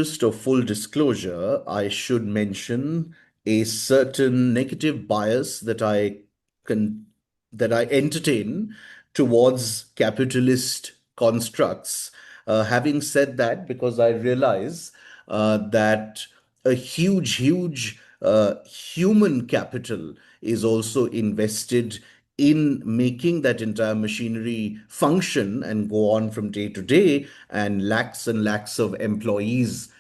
interest of full disclosure, I should mention a certain negative bias con- that I entertain towards capitalist constructs. Having said that, because I realize that a huge human capital is also invested in making that entire machinery function and go on from day to day, and lakhs of employees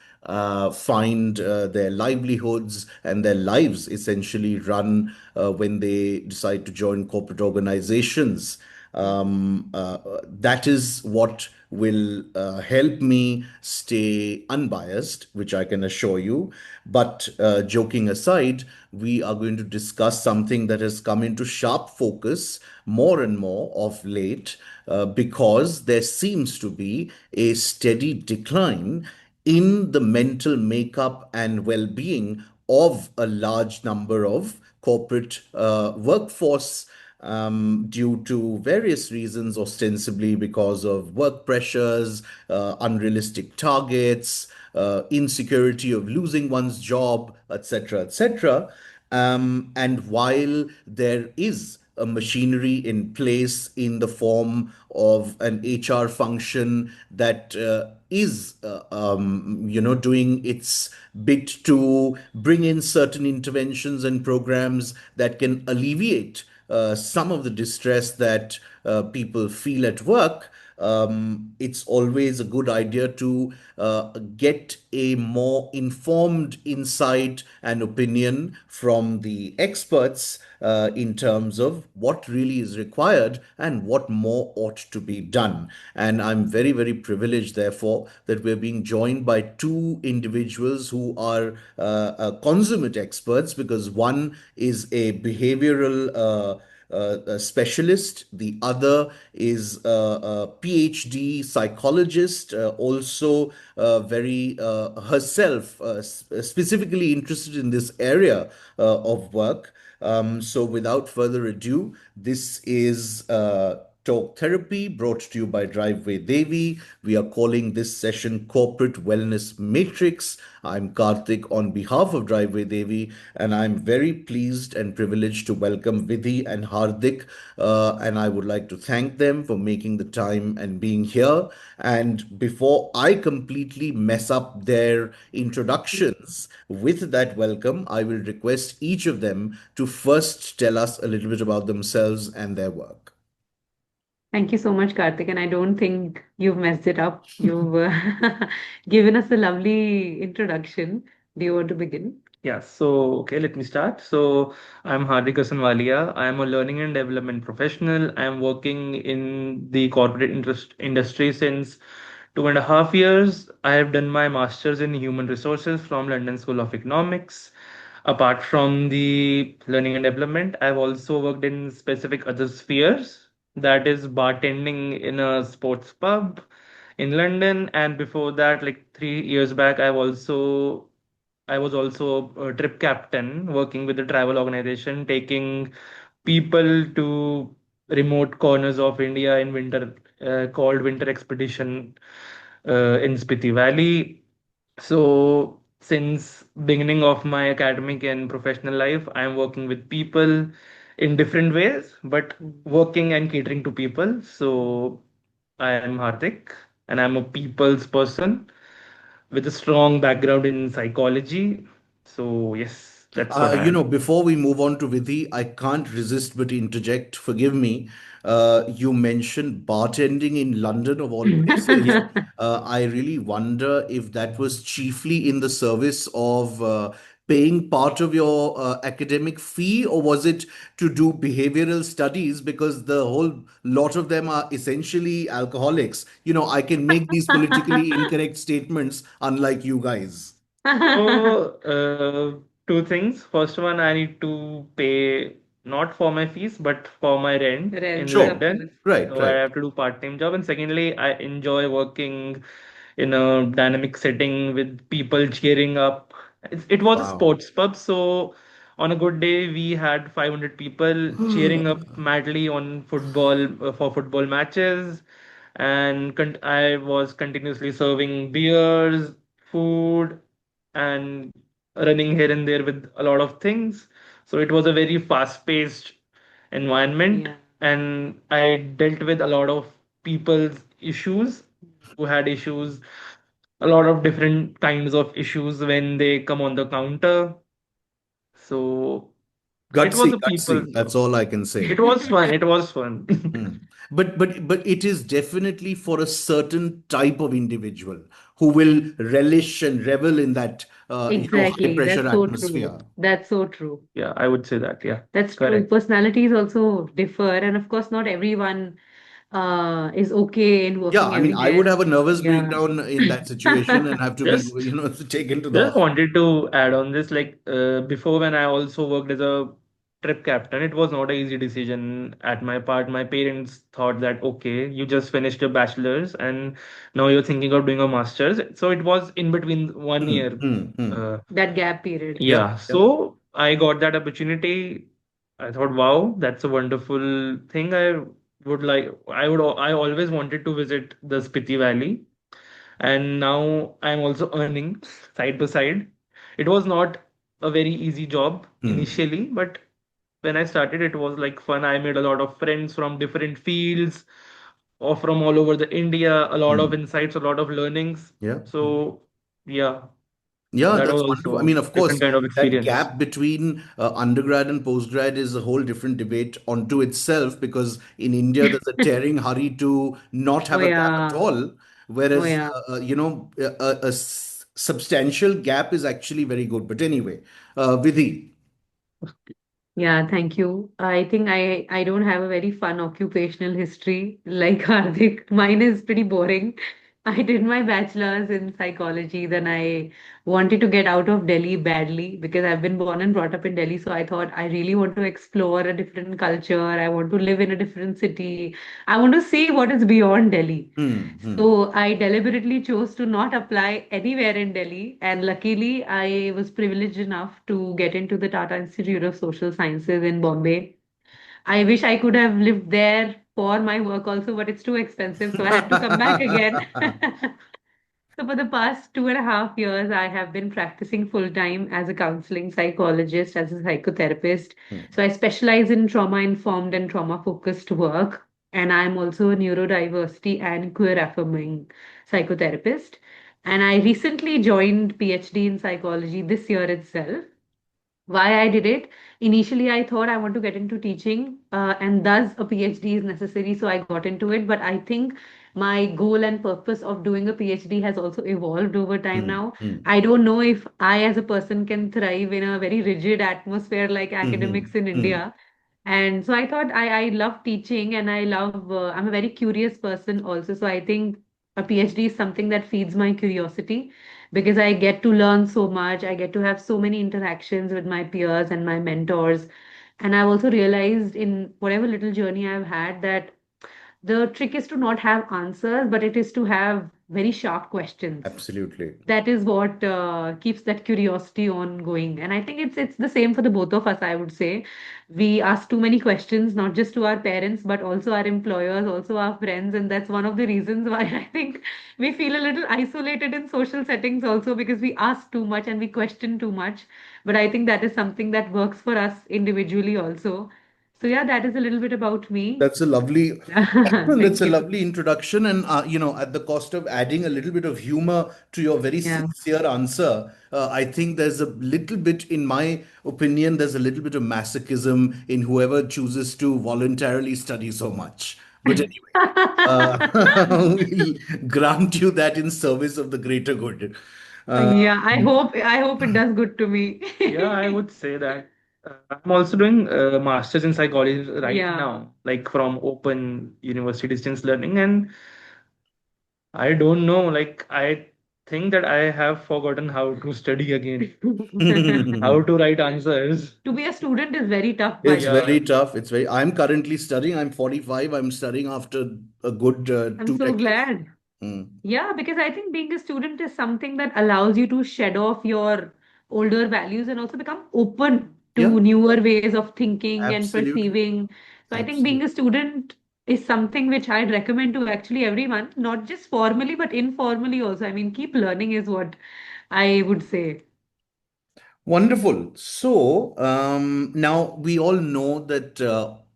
find their livelihoods and their lives essentially run when they decide to join corporate organizations. That is what will help me stay unbiased, which I can assure you. But joking aside, we are going to discuss something that has come into sharp focus more and more of late, because there seems to be a steady decline in the mental makeup and well being of a large number of corporate workforce, due to various reasons, ostensibly because of work pressures, unrealistic targets, insecurity of losing one's job, etc., etc. And while there is a machinery in place in the form of an HR function that is doing its bit to bring in certain interventions and programs that can alleviate some of the distress that people feel at work. It's always a good idea to get a more informed insight and opinion from the experts in terms of what really is required and what more ought to be done. And I'm very, very privileged, therefore, that we're being joined by two individuals who are consummate experts, because one is a behavioral a specialist. The other is a PhD psychologist, also very herself specifically interested in this area of work. So, without further ado, this is Talk Therapy, brought to you by Driveway Devi. We are calling this session Corporate Wellness Matrix. I'm Karthik on behalf of Driveway Devi, and I'm very pleased and privileged to welcome Vidhi and Hardik. And I would like to thank them for making the time and being here. And before I completely mess up their introductions with that welcome, I will request each of them to first tell us a little bit about themselves and their work. Thank you so much, Karthik. And I don't think you've messed it up. You've given us a lovely introduction. Do you want to begin? Yeah, so okay, let me start. So I'm Hardik Hassanwalia. I'm a learning and development professional. I'm working in the corporate industry since 2.5 years. I have done my master's in human resources from London School of Economics. Apart from the learning and development, I've also worked in specific other spheres, that is bartending in a sports pub in London. And before that, like 3 years back, I was also a trip captain working with a travel organization, taking people to remote corners of India in winter, called Winter Expedition in Spiti Valley. So since beginning of my academic and professional life, I am working with people in different ways, but working and catering to people. So I am Hardik, and I'm a people's person with a strong background in psychology. So yes, that's what I am. Before we move on to Vidhi, I can't resist but interject. Forgive me. You mentioned bartending in London, of all places. I really wonder if that was chiefly in the service of paying part of your academic fee, or was it to do behavioral studies? Because the whole lot of them are essentially alcoholics. I can make these politically incorrect statements, unlike you guys. So, two things. First one, I need to pay not for my fees, but for my rent in Rents, of Sure. London. course. Right, So I right. have to do part-time job. And secondly, I enjoy working in a dynamic setting with people cheering up. It was a Wow. sports pub, so on a good day, we had 500 people cheering up madly on football for football matches, and I was continuously serving beers, food, and running here and there with a lot of things. So it was a very fast-paced environment, Yeah. and I dealt with a lot of people's issues who had issues, a lot of different kinds of issues when they come on the counter. So it was Gutsy, a gutsy. people's That's job. all I can say. It was fun. It was fun. Hmm. But it is definitely for a certain type of individual who will relish and revel in that high Exactly. pressure That's so true. atmosphere. That's so true. Yeah, I would say that. Yeah, That's true. correct. Personalities also differ, and of course, not everyone is okay in Yeah, working I mean, I would everywhere. have a nervous Yeah. breakdown in that situation and have to be, Just taken to the Just hospital. wanted to add on this, like before when I also worked as a trip captain, it was not an easy decision at my part. My parents thought that, okay, you just finished your bachelor's and now you're thinking of doing a master's. So it was in between one Hmm, year. hmm, hmm. Uh, That gap period. Yep, yeah, yep. so I got that opportunity. I thought, wow, that's a wonderful thing. I always wanted to visit the Spiti Valley, and now I'm also earning side by side. It was not a very easy job Hmm, initially, but when I started, it was like fun. I made a lot of friends from different fields or from all over the India, a lot of hmm. insights, a lot of learnings. Yeah. So yeah, Yeah, that was that's wonderful. I mean, also of course, different kind of that experience. gap between undergrad and postgrad is a whole different debate onto itself because in India, there's a tearing hurry to not Oh have a gap at yeah. all. Oh Whereas, yeah. substantial gap is actually very good. But anyway, Vidhi. Yeah, thank you. I think I don't have a very fun occupational history like Hardik. Mine is pretty boring. I did my bachelor's in psychology, then I wanted to get out of Delhi badly because I've been born and brought up in Delhi. So I thought I really want to explore a different culture. I want to live in a different city. I want to see what is beyond Delhi. Hmm, hmm, So I deliberately chose to not apply anywhere in Delhi, and luckily I was privileged enough to get into the Tata Institute of Social Sciences in Bombay. I wish I could have lived there for my work also, but it's too expensive, so I had to come back again. So for the past 2.5 years, I have been practicing full time as a counseling psychologist, as a psychotherapist. hmm, So I specialize in trauma informed and trauma focused work. And I'm also a neurodiversity and queer affirming psychotherapist. And I recently joined PhD in psychology this year itself. Why I did it. Initially, I thought I want to get into teaching, and thus a PhD is necessary. So I got into it. But I think my goal and purpose of doing a PhD has also evolved over time hmm, now. hmm, I don't know if I, as a person, can thrive in a very rigid atmosphere like hmm, hmm, academics in hmm. India. And so I thought I love teaching and I'm a very curious person also. So I think a PhD is something that feeds my curiosity because I get to learn so much. I get to have so many interactions with my peers and my mentors. And I've also realized in whatever little journey I've had that the trick is to not have answers, but it is to have very sharp questions. Absolutely. That is what keeps that curiosity on going. And I think it's the same for the both of us, I would say. We ask too many questions, not just to our parents, but also our employers, also our friends. And that's one of the reasons why I think we feel a little isolated in social settings also because we ask too much and we question too much. But I think that is something that works for us individually also. So yeah, that is a little bit about me. That's a lovely, that's Thank a you. lovely introduction. And, at the cost of adding a little bit of humor to your very Yeah. sincere answer, I think there's a little bit, in my opinion, there's a little bit of masochism in whoever chooses to voluntarily study so much. But anyway, we'll grant you that in service of the greater good. Uh, Yeah, I hope it does good to me. Yeah, I would say that. I'm also doing a master's in psychology right Yeah. now, like from Open University Distance Learning, and I don't know, like I think that I have forgotten how to study again, how to write answers. To be a student is very tough, by It's the way. Yeah, very tough. I'm currently studying. I'm 45. I'm studying after a good I'm two so decades. glad. Hmm. Yeah, because I think being a student is something that allows you to shed off your older values and also become open Yeah, to newer ways of thinking and absolutely. perceiving. So I think being a Absolutely. student is something which I'd recommend to actually everyone, not just formally, but informally also. I mean, keep learning is what I would say. Wonderful. So now we all know that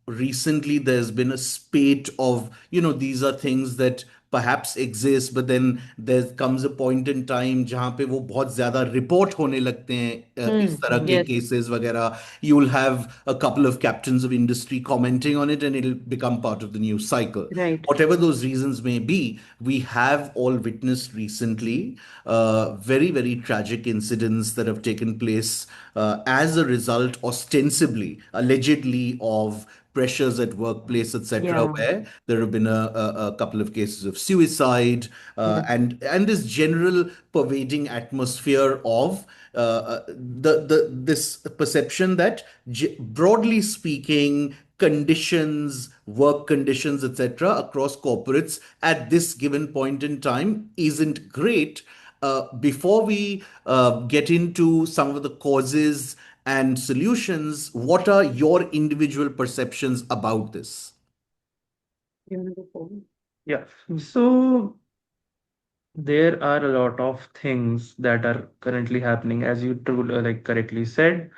recently there's been a spate of, these are things that perhaps exist, but then there comes a point in time जहाँ पे वो बहुत ज्यादा report होने लगते हैं इस तरह के Yes, cases वगैरह. You'll have a couple of captains of industry commenting on it, and it'll become part of the news cycle. right. Whatever those reasons may be, we have all witnessed recently very, very tragic incidents that have taken place as a result, ostensibly, allegedly, of pressures at workplace, etc., Yeah, where there have been a couple of cases of suicide, yeah. and this general pervading atmosphere of the this perception that, broadly speaking, conditions, work conditions, etc., across corporates at this given point in time isn't great. Before we get into some of the causes and solutions, what are your individual perceptions about this? You want to go forward? Yeah. So there are a lot of things that are currently happening, as you like correctly said.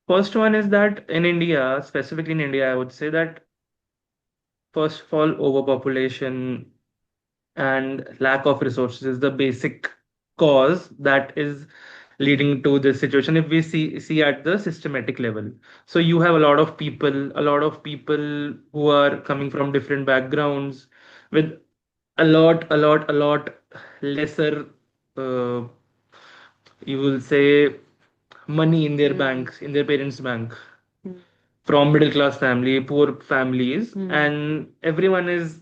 First one is that in India, specifically in India, I would say that first of all, overpopulation and lack of resources is the basic cause that is leading to this situation. If we see at the systematic level, so you have a lot of people who are coming from different backgrounds with a lot lesser, uh, you will say, money in their Mm, banks, in their parents' bank, mm, from middle class family, poor families, mm, and everyone is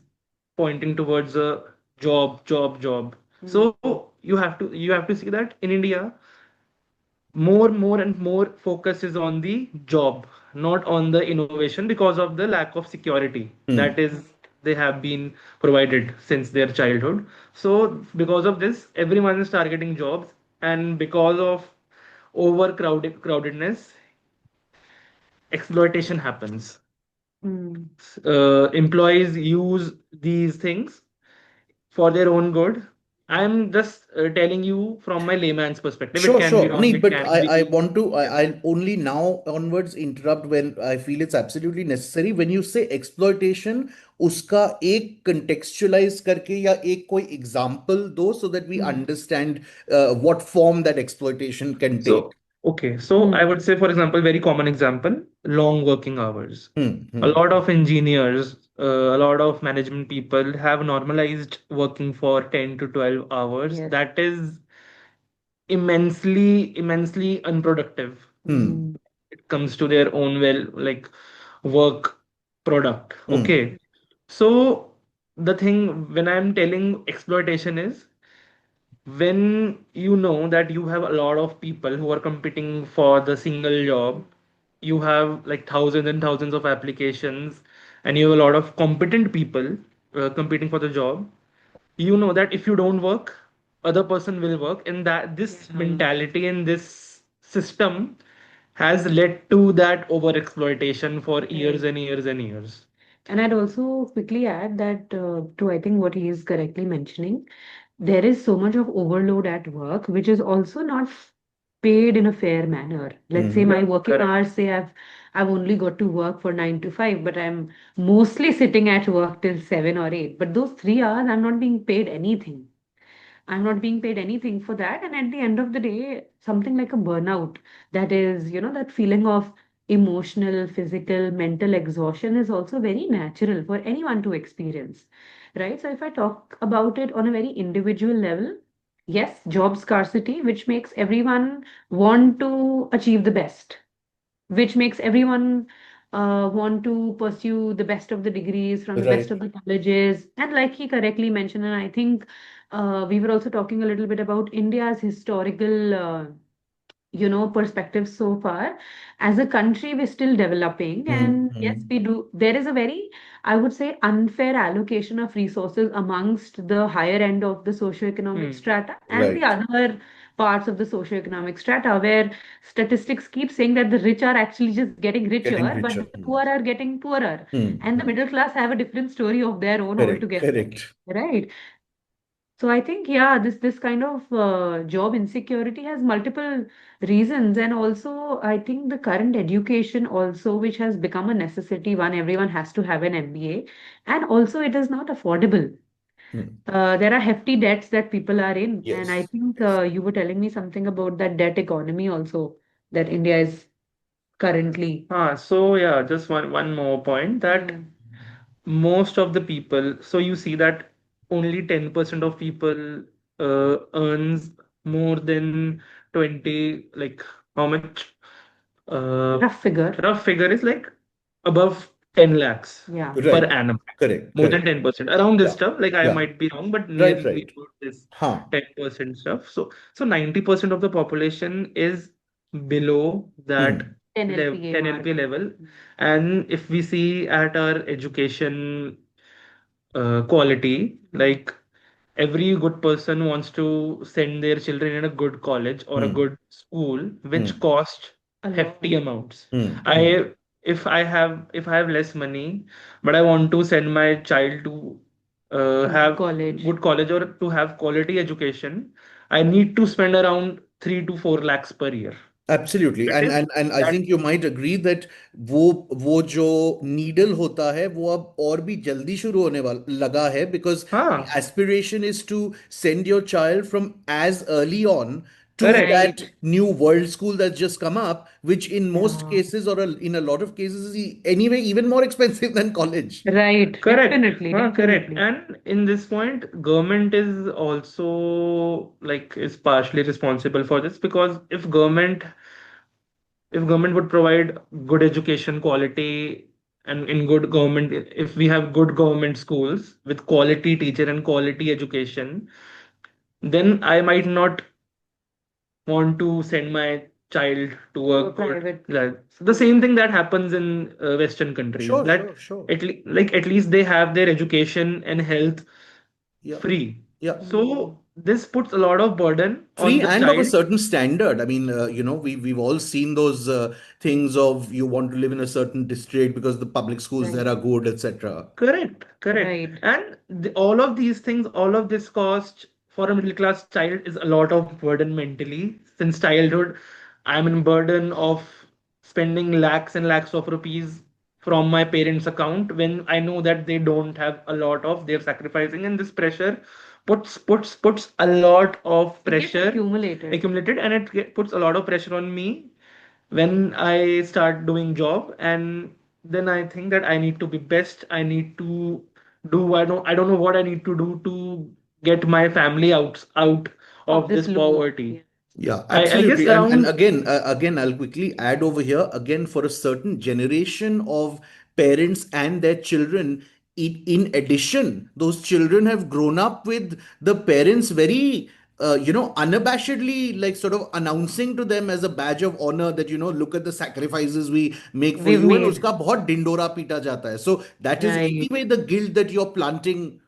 pointing towards a job, job, job. mm. So you have to see that in India, more and more focus is on the job, not on the innovation, because of the lack of security that Hmm. is they have been provided since their childhood. So because of this, everyone is targeting jobs, and because of crowdedness, exploitation happens. Mm. Employees use these things for their own good. I'm just telling you from my layman's perspective. It Sure, can be sure. wrong. Nee, It but can I be. want to, Yeah. I'll only now onwards interrupt when I feel it's absolutely necessary. When you say exploitation, उसका एक contextualize करके या एक कोई example दो, so that we Mm. understand what form that exploitation can take. So, okay. So I Mm. would say, for example, very common example, long working hours. Hmm, A hmm, lot of engineers, a lot of management people have normalized working for 10 to 12 hours. Yes. That is immensely unproductive. hmm, Mm. It comes to their own like work product. hmm. Okay. So the thing when I'm telling exploitation is when you know that you have a lot of people who are competing for the single job, you have like thousands and thousands of applications, and you have a lot of competent people competing for the job. You know that if you don't work, other person will work, and that this Yeah. mentality and this system has led to that over exploitation for years Right. and years and years. And I'd also quickly add that to I think what he is correctly mentioning, there is so much of overload at work, which is also not paid in a fair manner. Let's say Hmm. my Yeah, working correct. hours, say I've only got to work for 9 to 5, but I'm mostly sitting at work till 7 or 8. But those 3 hours, I'm not being paid anything. I'm not being paid anything for that. And at the end of the day, something like a burnout, that is, that feeling of emotional, physical, mental exhaustion is also very natural for anyone to experience, right? So if I talk about it on a very individual level, yes, job scarcity, which makes everyone want to achieve the best, which makes everyone want to pursue the best of the degrees from the best Right. of the colleges. And like he correctly mentioned, and I think we were also talking a little bit about India's historical, perspective so far. As a country, we're still developing, Hmm, and yes, hmm, we do. There is a very, I would say, unfair allocation of resources amongst the higher end of the socioeconomic Hmm. strata and the right. other parts of the socioeconomic strata where statistics keep saying that the rich are actually just getting Getting richer, but richer. the poor are getting poorer. And the Hmm. middle class have a different story of their own Correct, altogether. correct. Right. So I think, yeah, this kind of job insecurity has multiple reasons, and also I think the current education also, which has become a necessity, one everyone has to have an MBA, and also it is not affordable. Hmm. There are hefty debts that people are in, and I Yes, think yes. you were telling me something about that debt economy also that India is currently. So yeah, just one more point that Mm. most of the people, so you see that only 10% of people earns more than 20, like how much? Uh, Rough figure. Rough figure is like above 10 lakhs Yeah. per Right. annum. Correct, More than correct. 10%. Around this Yeah, stuff, like I yeah. might be wrong, but Right, nearly right. about this Huh. 10% stuff. So 90% of the population is below that Hmm. 10 level, LPA 10 mark. LP level. And if we see at our education quality, like every good person wants to send their children in a good college or a Hmm. good school, which Hmm. cost A hefty lot. amounts. Hmm. Hmm. I if I have less money, but I want to send my child to Good have college. good college or to have quality education, I need to spend around 3 to 4 lakhs per year. Absolutely That is and I that. Think you might agree that वो जो needle होता है वो अब और भी जल्दी शुरू होने वाला लगा है बिकॉज द हाँ, aspiration is to send your child from as early on to correct. that Right. new world school that's just come up, which in most Yeah. cases or in a lot of cases is anyway even more expensive than college. Right. Correct. Definitely. Correct. Definitely. And in this point, government is also like is partially responsible for this because if government would provide good education quality and in good government, if we have good government schools with quality teacher and quality education, then I might not want to send my child to To a a good, private. like, the same thing that happens in Western countries Sure, that sure, sure. at least they have their education and health Yeah, free. yeah. Mm. So this puts a lot of burden on Free the and of a child. certain standard. I mean, we've all seen those things of you want to live in a certain district because the public schools there Right. are good, etc. Correct, correct. Right. And all of these things, all of this cost for a middle class child is a lot of burden mentally. Since childhood, I'm in burden of spending lakhs and lakhs of rupees from my parents' account when I know that they don't have a lot of, they're sacrificing, and this pressure puts a lot of It gets pressure accumulated. accumulated, and puts a lot of pressure on me when I start doing job, and then I think that I need to be best. I need to do, I don't know what I need to do to get my family out Of of this this loop. poverty. Yeah. Yeah, I guess absolutely. And around. again, I'll quickly add over here again for a certain generation of parents and their children. In addition, those children have grown up with the parents very, unabashedly, like sort of announcing to them as a badge of honor that look at the sacrifices we make for We've you, and made. uska bahut dindora pita jata hai. So that is Right. anyway the guilt that you're planting.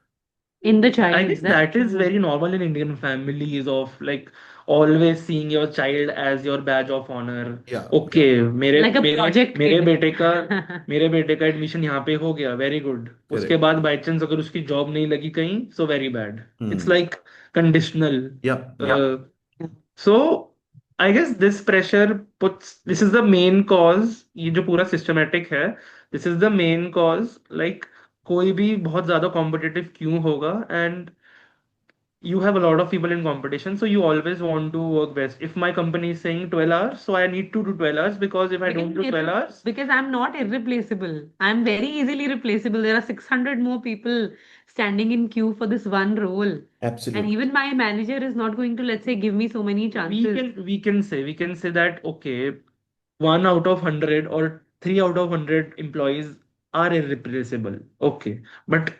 In the I guess child. That's that is true. very normal in Indian families of like always seeing your child as your badge of honor. Yeah, yeah, Okay, मेरे Like a मेरे project मेरे kid. बेटे का मेरे बेटे का admission यहाँ पे हो गया, वेरी गुड. उसके correct. बाद बाई चांस अगर उसकी जॉब नहीं लगी कहीं, so very bad. It's Hmm. Like conditional. Yeah, yeah. So I guess this is the main cause. ये जो पूरा systematic है, this is the main cause. Like कोई भी बहुत ज्यादा competitive क्यों होगा, and you have a lot of people in competition, so you always want to work best. If my company is saying 12 hours, so I need to do 12 hours, because if I Because don't do 12 hours. because I'm not irreplaceable. I'm very easily replaceable. There are 600 more people standing in queue for this one role. And Absolutely. even my manager is not going to, let's say, give me so many we chances. can we can say we can say that okay, 1 out of 100 or 3 out of 100 employees are irreplaceable. Okay, but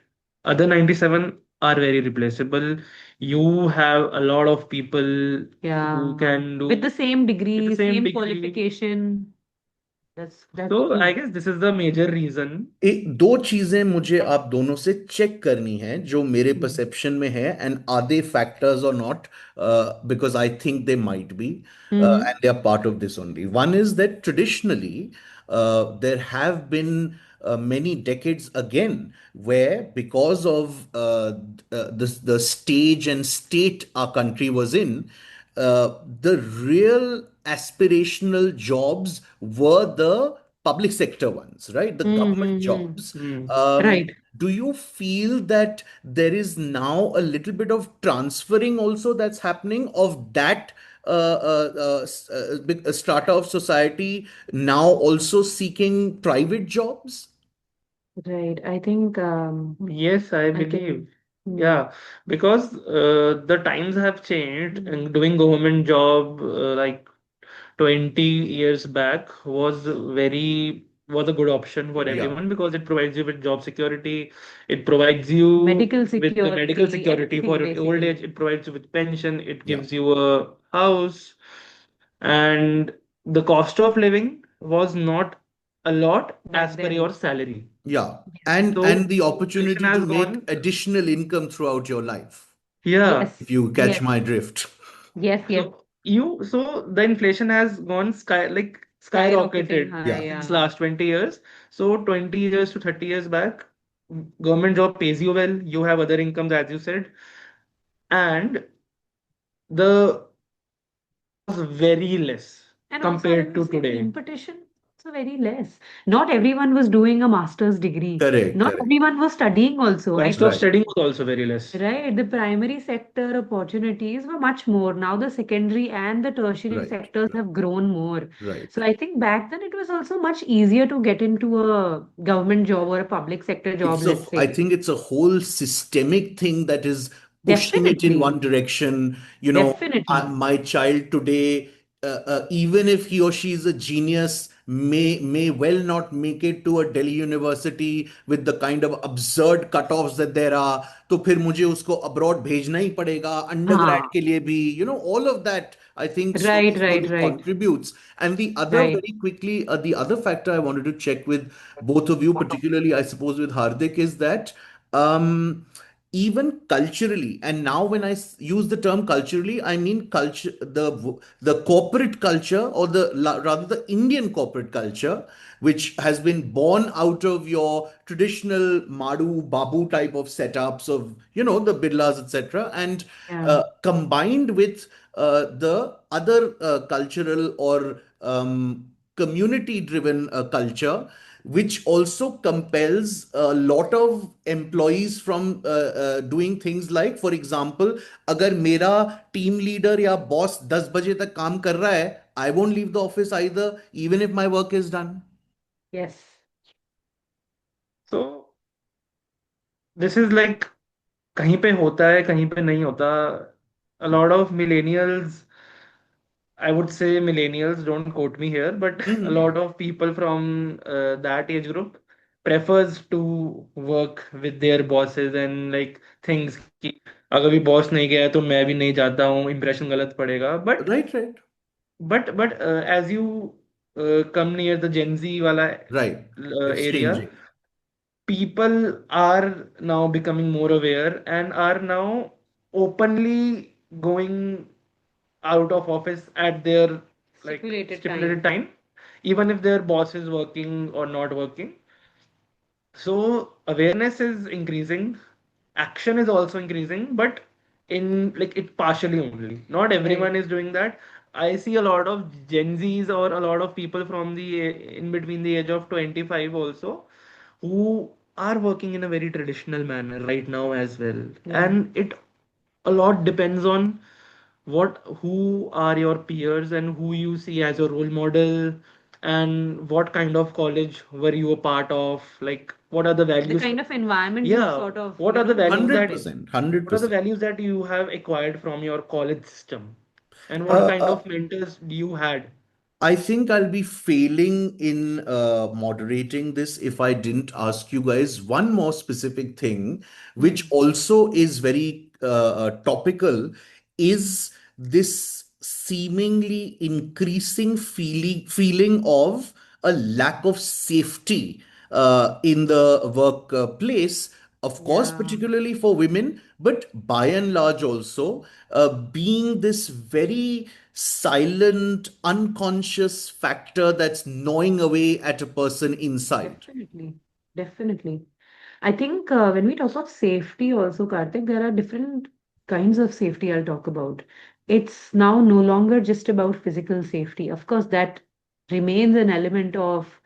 other 97 are very replaceable. You have a lot of people who Yeah. can With do the same with the degree, same same degree. qualification. That's So I true. guess this is the major reason. दो चीजें मुझे आप दोनों से check करनी है जो मेरे Mm. परसेप्शन में है, एंड आर दे फैक्टर्स और not, because I think they might be, Mm-hmm. and they are part of this only. One is that traditionally there have been many decades again where, because of the stage and state our country was in, the real aspirational jobs were the public sector ones, right? The government Mm-hmm. jobs. Hmm. Um, Right. do you feel that there is now a little bit of transferring also that's happening of that big strata of society now also seeking private jobs? Right. I think Yes, I I can. believe. Mm. Yeah, because the times have changed, Mm. and doing government job like 20 years back was a good option for Correct. Yeah, everyone because it provides you with job security, it provides you Medical with the medical security, security everything for old age, basically it provides you with pension, it yeah, gives you a house, and the cost of living was not a lot back as per your then. salary. yeah. Yes. And So the inflation opportunity to has make gone, additional income throughout your life, yeah. if Yes. you catch Yes. my drift. Yes. Yes. So the inflation has gone Skyrocketing skyrocketed high. Yeah, since Yeah. last 20 years. So 20 years to 30 years back, government job pays you well, you have other incomes as you said, and the competition was very less And also, I compared would to say today. competition also very less. Not everyone was doing a master's degree. correct, Not correct. everyone was studying also. I Cost of think, Right, studying was also very less. right, the primary sector opportunities were much more. Now the secondary and the tertiary right, sectors right, have grown more. right. So I think back then it was also much easier to get into a government job or a public sector job, let's I say. think it's a whole systemic thing that is pushing it in one Definitely. direction. Definitely. My child today, even if he or she is a genius, may well not make it to a Delhi university with the kind of absurd cutoffs that there are. तो फिर मुझे उसको abroad भेजना ही पड़ेगा undergrad Ah, के लिए भी. All of that I think right, right, slowly right, contributes. And the other, right. very quickly, the other factor I wanted to check with both of you, particularly I suppose with Hardik, is that um, even culturally, and now when use the term culturally, I mean culture, the corporate culture, or rather the Indian corporate culture, which has been born out of your traditional Madu Babu type of setups of the Birlas, etc., and Yeah. combined with the other cultural or community driven culture, which also compels a lot of employees from doing things like, for example, अगर मेरा team leader या boss 10 बजे तक काम कर रहा है, I won't leave the office either, even if my work is done. Yes. So this is like कहीं पे होता है कहीं पे नहीं होता. A lot of millennials, I would say millennials, don't quote me here, but a Mhm. lot of people from that age group prefers to work with their bosses and like things कि अगर भी boss नहीं गया है तो मैं भी नहीं जाता हूँ, impression गलत पड़ेगा. Right, right, But as you come near the Gen Z वाला right. It's area, changing. people are now becoming more aware and are now openly going out of office at their like Stipulated stipulated time. time, even if their boss is working or not working. So awareness is increasing, action is also increasing, but in like it partially only. Not everyone Right. is doing that. I see a lot of Gen Zs or a lot of people from the in between the age of 25 also who are working in a very traditional manner right now as well. Yeah. And it a lot depends on who are your peers and who you see as your role model and what kind of college were you a part of, like what are the The values. kind of environment you've Yeah, sort of, what are the values that 100%, what are the 100%. values that you have acquired from your college system and what Uh, kind uh, of mentors do you had. I think I'll be failing in moderating this if I didn't ask you guys one more specific thing, which Hmm. also is very topical, is this seemingly increasing feeling of a lack of safety in the workplace, of course, Yeah, particularly for women, but by and large also, being this very silent, unconscious factor that's gnawing away at a person inside. definitely. Definitely. I think when we talk of safety also, Karthik, there are different kinds of safety I'll talk about. It's now no longer just about physical safety. Of course, that remains an element of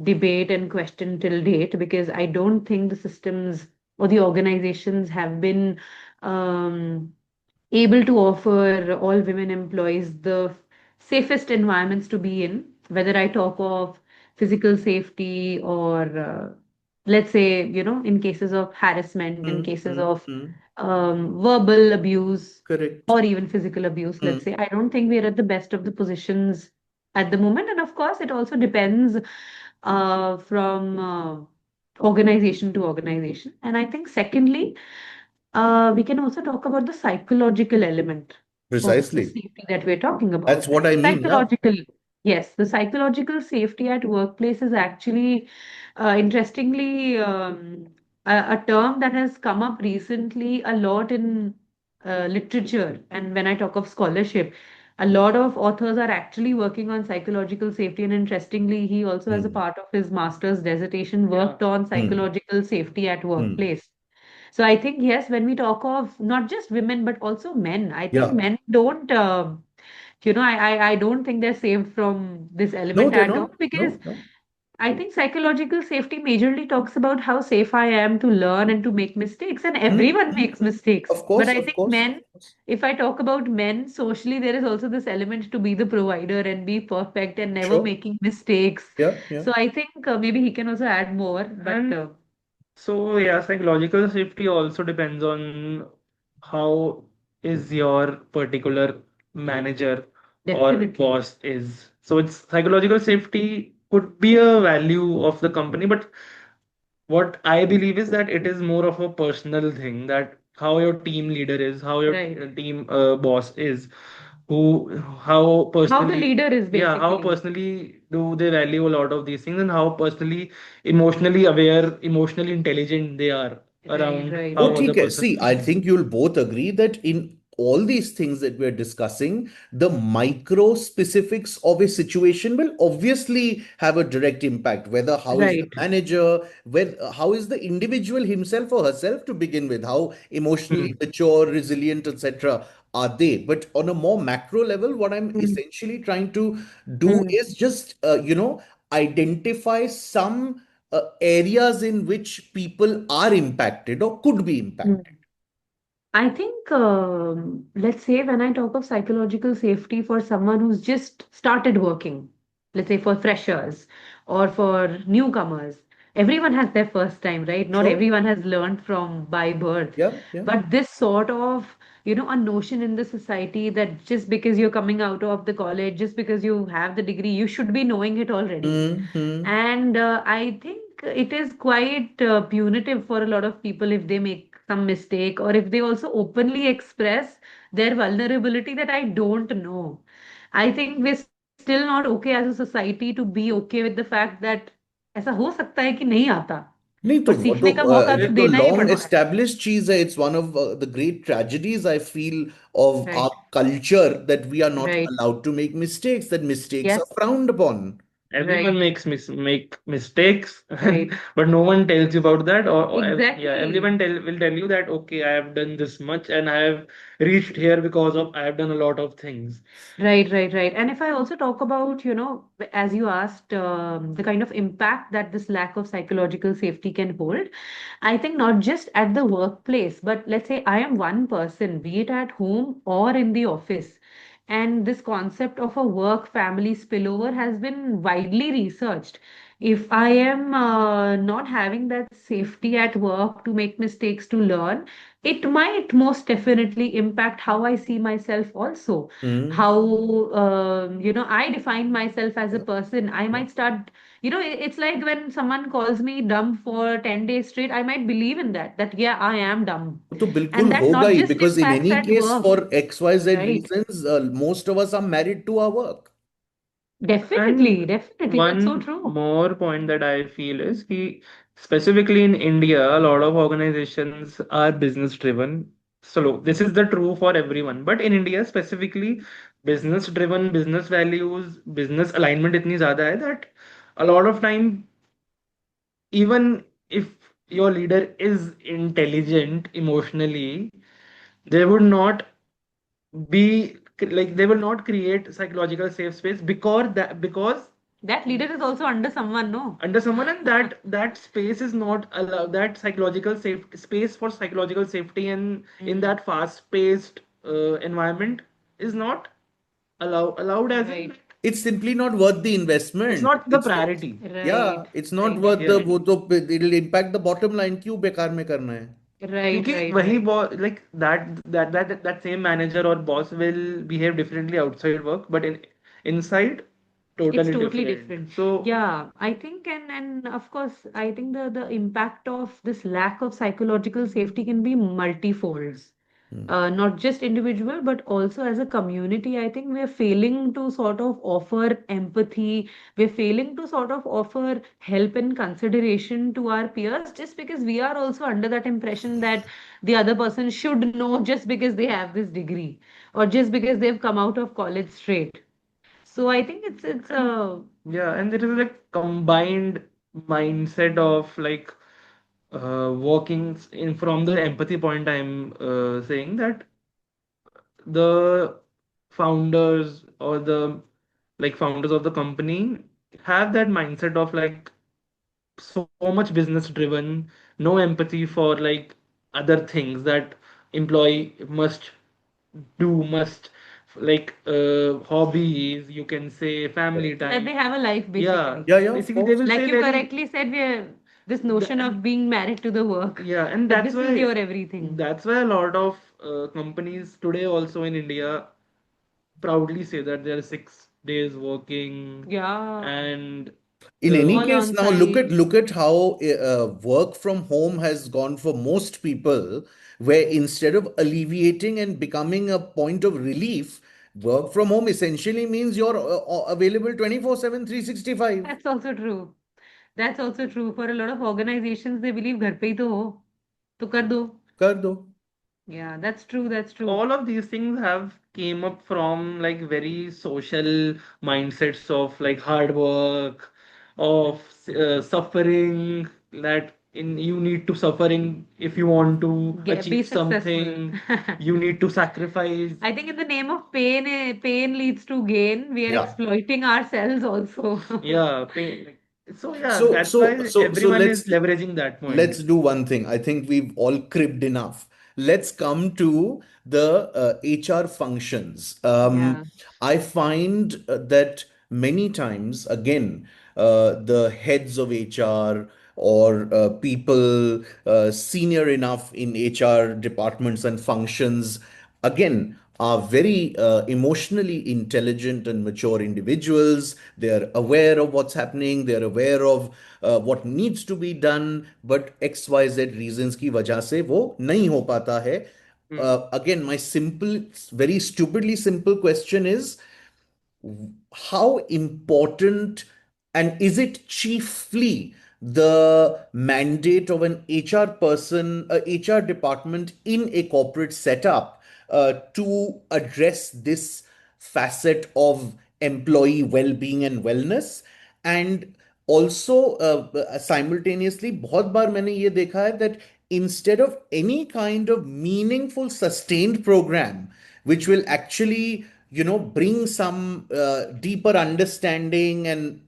debate and question till date because I don't think the systems or the organizations have been um, able to offer all women employees the safest environments to be in, whether I talk of physical safety or, let's say, in cases of harassment, in Hmm, cases hmm, of hmm. verbal abuse, Correct. or even physical abuse, Hmm, let's say. I don't think we're at the best of the positions at the moment. And of course, it also depends from organization to organization. And I think, secondly, we can also talk about the psychological element of the precisely. safety that we're talking That's about. what And I the mean. Yeah. psychological, yes, the psychological safety at workplace is actually, interestingly, a term that has come up recently a lot in literature. And when I talk of scholarship, a lot of authors are actually working on psychological safety. And interestingly, he also, as a Hmm, part of his master's dissertation, Yeah. worked on hmm, psychological safety at hmm. workplace. So I think, yes, when we talk of not just women, but also men, I think Yeah. men don't, I don't think they're saved from this No, element they're at all not. because No, no. I think psychological safety majorly talks about how safe I am to learn and to make mistakes, and Hmm, everyone hmm, makes hmm. mistakes. Of But course, I of think course, of men, course. if I talk about men socially, there is also this element to be the provider and be perfect and never Sure. making mistakes. Yeah, yeah. So I think maybe he can also add more, but And so, yeah, psychological safety also depends on how is your particular manager or definitely. boss is. So, it's psychological safety could be a value of the company, but what I believe is that it is more of a personal thing that how your team leader is, how your Right. team boss is, how How the personally, leader is yeah, how basically. personally do they value a lot of these things and how personally, emotionally aware, emotionally intelligent they are Right, around right, Oh, how other right. ठीक है. person See, I feels. think you'll both agree that in all these things that we're discussing, the micro specifics of a situation will obviously have a direct impact. Whether how is the Right. manager, whether how is the individual himself or herself to begin with, how emotionally Hmm. mature, resilient, etc. are they? But on a more macro level, what I'm Mm, essentially trying to do mm, is just identify some areas in which people are impacted or could be mm. impacted. I think, let's say, when I talk of psychological safety for someone who's just started working, let's say for freshers or for newcomers, everyone has their first time, right? Not Sure. everyone has learned from by birth. Yeah, yeah. But this sort of, a notion in the society that just because you're coming out of the college, just because you have the degree, you should be knowing it already. Mm-hmm. And I think it is quite punitive for a lot of people if they make some mistake or if they also openly express their vulnerability that I don't know. I think we're still not okay as a society to be okay with the fact that ऐसा हो सकता है कि नहीं आता नहीं पर तो वो सीखने का मौका ये तो तो देना ही लॉन्ग पड़ता है एस्टेब्लिश्ड चीज है. It's one of the great tragedies I feel of our right culture that we are not right allowed to make mistakes, that mistakes yes are frowned upon. Everyone right make mistakes, right but no one tells you about that. Yeah, exactly everyone will tell you that okay, I have done this much and I have reached here because of I have done a lot of things. Right, right, right. And if I also talk about, as you asked, the kind of impact that this lack of psychological safety can hold, I think not just at the workplace, but let's say I am one person, be it at home or in the office. And this concept of a work-family spillover has been widely researched. If I am not having that safety at work to make mistakes to learn, it might most definitely impact how I see myself also, Mm. how I define myself as a Yeah, person. I yeah. might start, it's like when someone calls me dumb for 10 days straight, I might believe in that yeah, I am dumb. वो तो And बिल्कुल that होगा not he, just because in impacts any at case work, for XYZ right? reasons most of us are married to our work. Definitely, And definitely. That's so one true. more point that I feel is specifically in India, a lot of organizations are business driven. So this is the true for everyone. But in India specifically, business driven, business values, business alignment इतनी ज़्यादा है that a lot of time, even if your leader is intelligent emotionally, they would not be like they will not create psychological safe space because That leader is also under someone, no? under someone, and that space is not allowed, that psychological safe space for psychological safety and in Mm. that fast paced environment is not allowed, as in Right, like, It's simply not worth the it's investment. not the priority. Yeah, right, it's not right, worth the, Yeah, वो definitely. तो it'll impact the bottom line. क्यों बेकार में करना है? Right, क्योंकि right, वही right. like that same manager or boss will behave differently outside work, but in inside It's totally totally different. different. So Yeah, I think, and of course, I think the impact of this lack of psychological safety can be multifolds. Not just individual, but also as a community. I think we're failing to sort of offer empathy. We're failing to sort of offer help and consideration to our peers just because we are also under that impression that the other person should know just because they have this degree or just because they've come out of college straight. So I think it's and yeah, and there is like combined mindset of like working in from the empathy point. I'm saying that the founders or the like founders of the company have that mindset of like so much business driven, no empathy for like other things that employee must do, must like hobbies, you can say family so that they time. have a life Yeah, basically. Yeah, yeah, of basically they course. will Like say you very correctly said, we're this notion th- of being married to the work, yeah, and that this is your everything. that's why a lot of companies today also in India proudly say that they're 6 days working Yeah, and In any all case, on now site. look at how work from home has gone for most people, where instead of alleviating and becoming a point of relief, work from home essentially means you're available 24/7, 365. That's also true. That's also true. For a lot of organizations, they believe घर पे ही तो हो, तो कर दो. कर दो. Yeah, that's true. That's true. all of these things have came up from like very social mindsets of like hard work, of suffering, that in you need to suffering if you want to Be achieve successful. something, you need to sacrifice. I think in the name of pain, pain leads to gain. We are Yeah. exploiting ourselves also. Yeah, pain. Like, so yeah, So that's so why so so everyone is let's leveraging that point. let's do one thing. I think we've all cribbed enough. Let's come to the HR functions. Yeah. I find that many times, again, the heads of HR or people senior enough in HR departments and functions, again, are very emotionally intelligent and mature individuals. They are aware of what's happening. They are aware of what needs to be done. But XYZ reasons की वजह से वो नहीं हो पाता है. Hmm. Again, my simple, very stupidly simple question is, how important and is it chiefly the mandate of an HR person, a HR department in a corporate setup to address this facet of employee well-being and wellness? And also simultaneously बहुत बार मैंने ये देखा है that instead of any kind of meaningful sustained program which will actually bring some deeper understanding and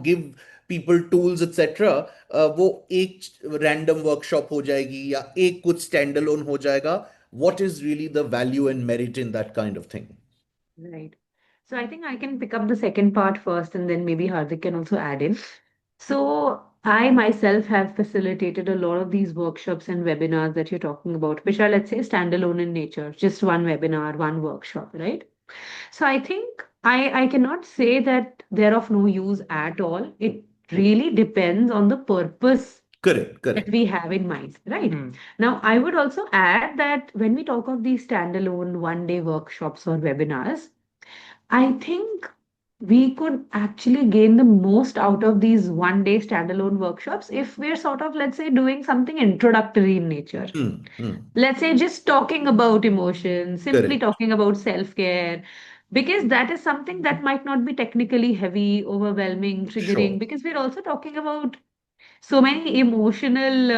give people tools etc, वो एक random workshop हो जाएगी या एक कुछ standalone हो जाएगा. What is really the value and merit in that kind of thing? Right. So I think I can pick up the second part first, and then maybe Hardik can also add in. So I myself have facilitated a lot of these workshops and webinars that you're talking about, which are, let's say, standalone in nature, just one webinar, one workshop, right? So I think I cannot say that they're of no use at all. It really depends on the purpose Correct, that correct. we have in mind, right? Hmm. Now, I would also add that when we talk of these standalone one day workshops or webinars, I think we could actually gain the most out of these one day standalone workshops if we're sort of, let's say, doing something introductory in nature. Let's say just talking about emotions, simply Correct. talking about self care, because that is something that might not be technically heavy, overwhelming, triggering, Sure. because we're also talking about so many emotionally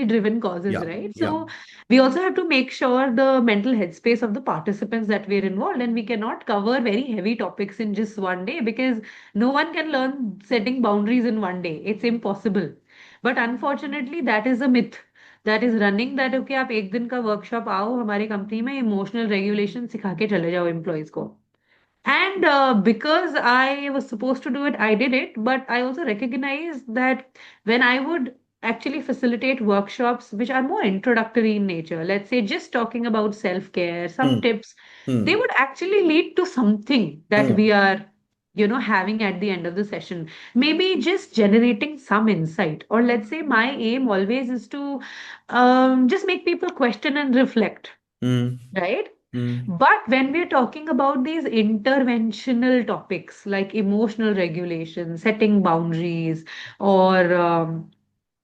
driven causes, Yeah. right? Yeah. So we also have to make sure the mental headspace of the participants that we're involved, and we cannot cover very heavy topics in just one day because no one can learn setting boundaries in one day. It's impossible. But unfortunately, that is a myth that is running that okay, आप एक दिन का workshop आओ हमारी company में emotional regulation सिखा के चले जाओ एम्प्लॉयज को. And because I was supposed to do it, I did it. But I also recognize that when I would actually facilitate workshops which are more introductory in nature, let's say just talking about self-care, some Hmm. tips, they Hmm. would actually lead to something that Hmm. we are, having at the end of the session. Maybe just generating some insight. Or let's say my aim always is to just make people question and reflect, Hmm. right? Hmm. But when we're talking about these interventional topics like emotional regulation, setting boundaries, or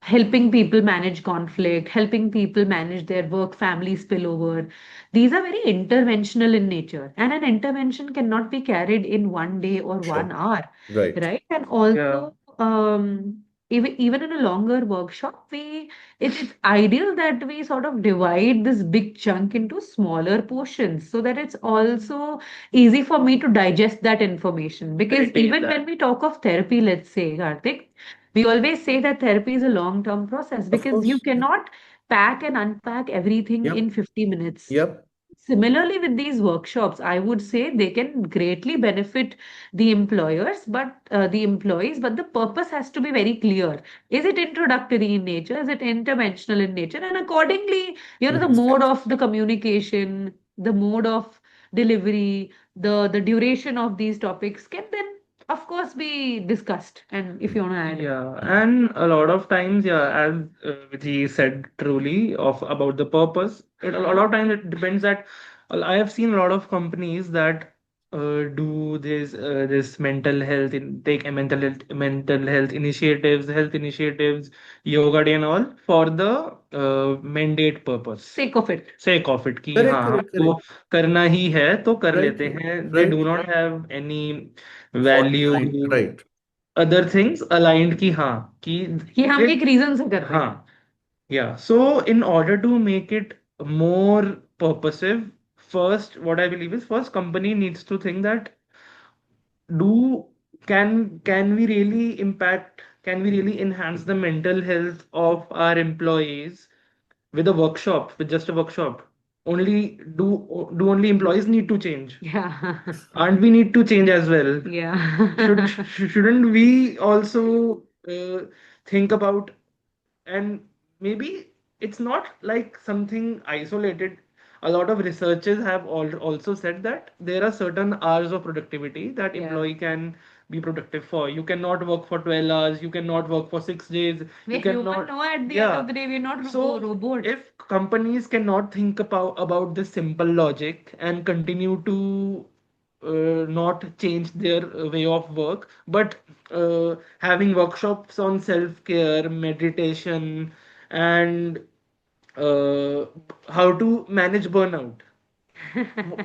helping people manage conflict, helping people manage their work family spillover, these are very interventional in nature. And an intervention cannot be carried in one day or Sure. 1 hour, Right. right? And Yeah. also, even in a longer workshop, it's ideal that we sort of divide this big chunk into smaller portions so that it's also easy for me to digest that information. Because Retain even that. when we talk of therapy, let's say, Karthik, we always say that therapy is a long-term process Of because you course. cannot pack and unpack everything Yep. in 50 minutes. Yep. Similarly, with these workshops, I would say they can greatly benefit the employers, but the employees, but the purpose has to be very clear. Is it introductory in nature? Is it interventional in nature? And accordingly, the Makes mode sense. of the communication, the mode of delivery, the duration of these topics can then, of course, be discussed. And if you want to add. Yeah, and a lot of times, yeah, as Vidhi said truly of about the purpose, a lot of times it depends that I have seen a lot of companies that do this mental health in take a mental health initiatives, yoga day and all for the mandate purpose, Sake of it. sake of it कि Correct. हाँ Correct. हमको Correct. करना ही है तो कर Right. लेते हैं. They Right. do not have any value, Foresight. Right. other things aligned कि हाँ कि कि हम it एक रीजन से कर रहे हाँ. हैं. Yeah, so in order to make it more purposive, first what I believe is first company needs to think that do can we really impact, can we really enhance the mental health of our employees with a workshop, with just a workshop? Only do only employees need to change, Yeah. and we need to change as well? Yeah. Shouldn't we also think about, and maybe it's not like something isolated. A lot of researchers have also said that there are certain hours of productivity that Yeah. employee can be productive for. You cannot work for 12 hours, you cannot work for 6 days, you We're human, cannot. no, at the end of Yeah. the day, we're not So robots. if companies cannot think about this simple logic and continue to not change their way of work, but having workshops on self-care, meditation, and uh, how to manage burnout.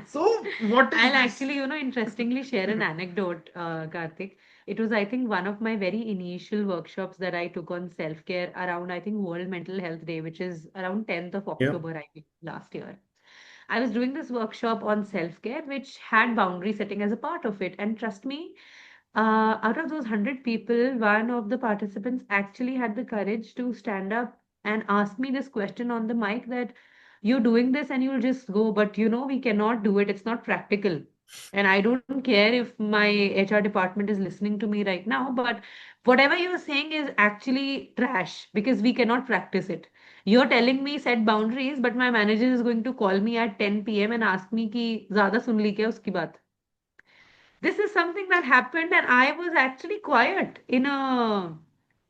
So what is I'll this? actually, interestingly share an anecdote, Karthik. It was, I think, one of my very initial workshops that I took on self-care around, I think, World Mental Health Day, which is around 10th of Yeah. October, I think, last year. I was doing this workshop on self-care, which had boundary setting as a part of it. And trust me, out of those 100 people, one of the participants actually had the courage to stand up and ask me this question on the mic that you're doing this and you'll just go, but we cannot do it. It's not practical. And I don't care if my HR department is listening to me right now, but whatever you're saying is actually trash because we cannot practice it. You're telling me set boundaries, but my manager is going to call me at 10 p.m. and ask me कि ज़्यादा सुन ली क्या उसकी बात. This is something that happened, and I was actually quiet in a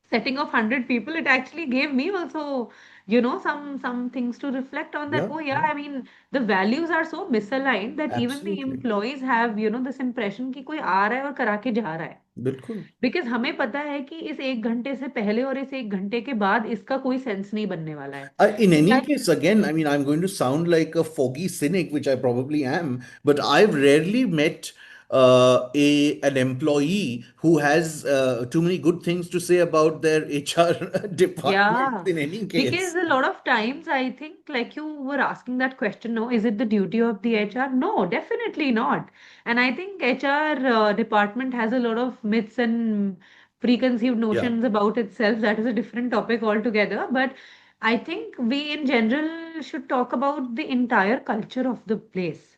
setting of 100 people. It actually gave me also some things to reflect on, that, Yeah, oh yeah, yeah, I mean, the values are so misaligned that even the absolutely. employees have this impression कि कोई आ रहा है और करा के जा रहा है. बिल्कुल. बिकॉज हमें पता है कि इस 1 घंटे से पहले और इस 1 घंटे के बाद इसका कोई सेंस नहीं बनने वाला है. In any Like, case, again, I mean, I'm going to sound like a foggy cynic, which I probably am, but I've rarely met a an employee who has too many good things to say about their HR department. yeah, In any because case, a lot of times I think, like you were asking that question, no, is it the duty of the HR? No, definitely not. And I think HR department has a lot of myths and preconceived yeah. notions about itself. That is a different topic altogether. But I think we in general should talk about the entire culture of the place,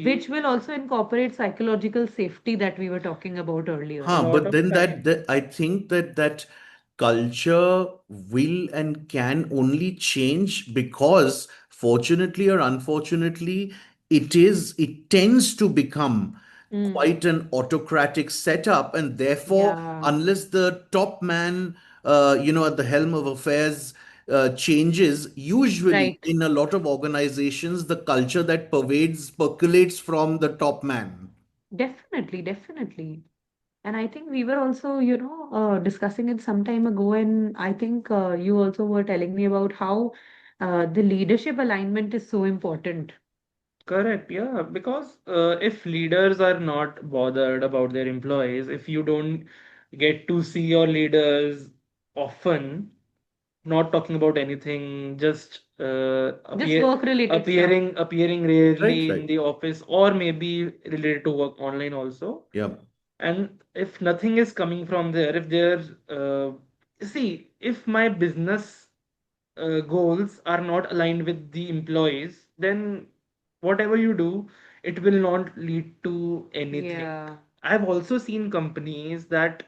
which See, will also incorporate psychological safety that we were talking about earlier. a Huh, lot but of then time. that I think that culture will and can only change because, fortunately or unfortunately, it tends to become Mm, quite an autocratic setup, and therefore, yeah, unless the top man, at the helm of affairs, changes, usually right. in a lot of organizations, the culture that percolates from the top man. Definitely, definitely. And I think we were also, discussing it some time ago, and I think you also were telling me about how the leadership alignment is so important. Correct, yeah, because if leaders are not bothered about their employees, if you don't get to see your leaders often, not talking about anything, just Just work-related stuff. appearing Right, rarely in right. the office, or maybe related to work online also. Yeah. And if nothing is coming from there, if they're see, if my business goals are not aligned with the employees, then whatever you do, it will not lead to anything. Yeah. I've also seen companies that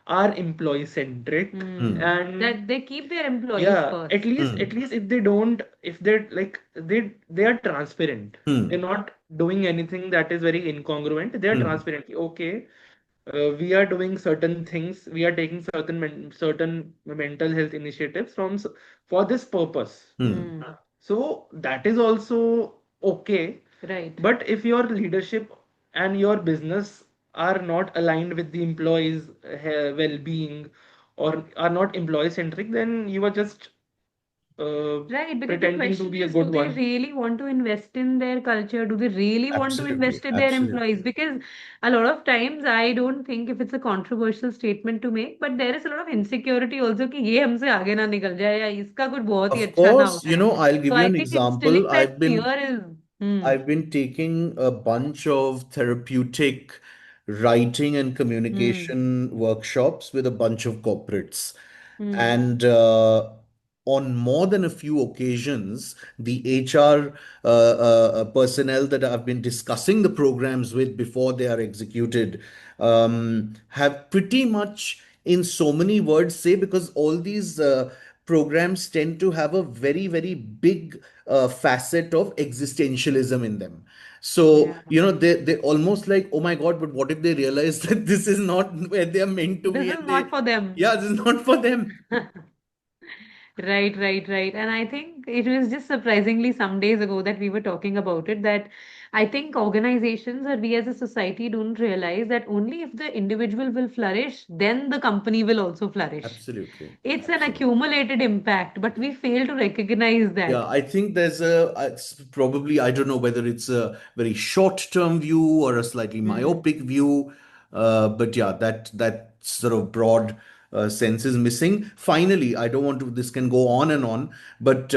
are employee centric, Hmm. Hmm. and That they keep their employees yeah, at first. least at Hmm. least if they don't, if they're like they are transparent. They're Hmm. not doing anything that is very incongruent. They are Hmm. transparent. Okay, we are doing certain things. We are taking certain mental health initiatives for this purpose. Hmm. Hmm. So that is also okay. Right. But if your leadership and your business are not aligned with the employees' well-being, or are not employee centric, then you are just uh, Right, because the pretending to question be a is, good do they one. really want to invest in their culture? Do they really want to Absolutely. invest in their employees? Absolutely. Because a lot of times, I don't think if it's a controversial statement to make, but there is a lot of insecurity also कि ये हमसे आगे ना निकल जाए या इसका कुछ बहुत ही Of अच्छा ना हो course, जाए. I'll So give you I an think instilling example. that fear is, I've been taking a bunch of therapeutic writing and hmm, communication workshops with a bunch of corporates. hmm, And on more than a few occasions, the HR personnel that I've been discussing the programs with before they are executed have pretty much, in so many words, say, because all these programs tend to have a very, very big facet of existentialism in them. So, yeah, they almost like, oh my God, but what if they realize that this is not where they are meant to this be, is and not they, for them. yeah, this is not for them. Right, right, right. And I think it was just surprisingly some days ago that we were talking about it, that I think organizations or we as a society don't realize that only if the individual will flourish, then the company will also flourish. Absolutely. It's an Absolutely. accumulated impact, but we fail to recognize Yeah, that. I think it's probably, I don't know whether it's a very short-term view or a slightly Hmm. myopic view, but yeah, that sort of broad sense is missing. Finally, I don't want to, this can go on and on, but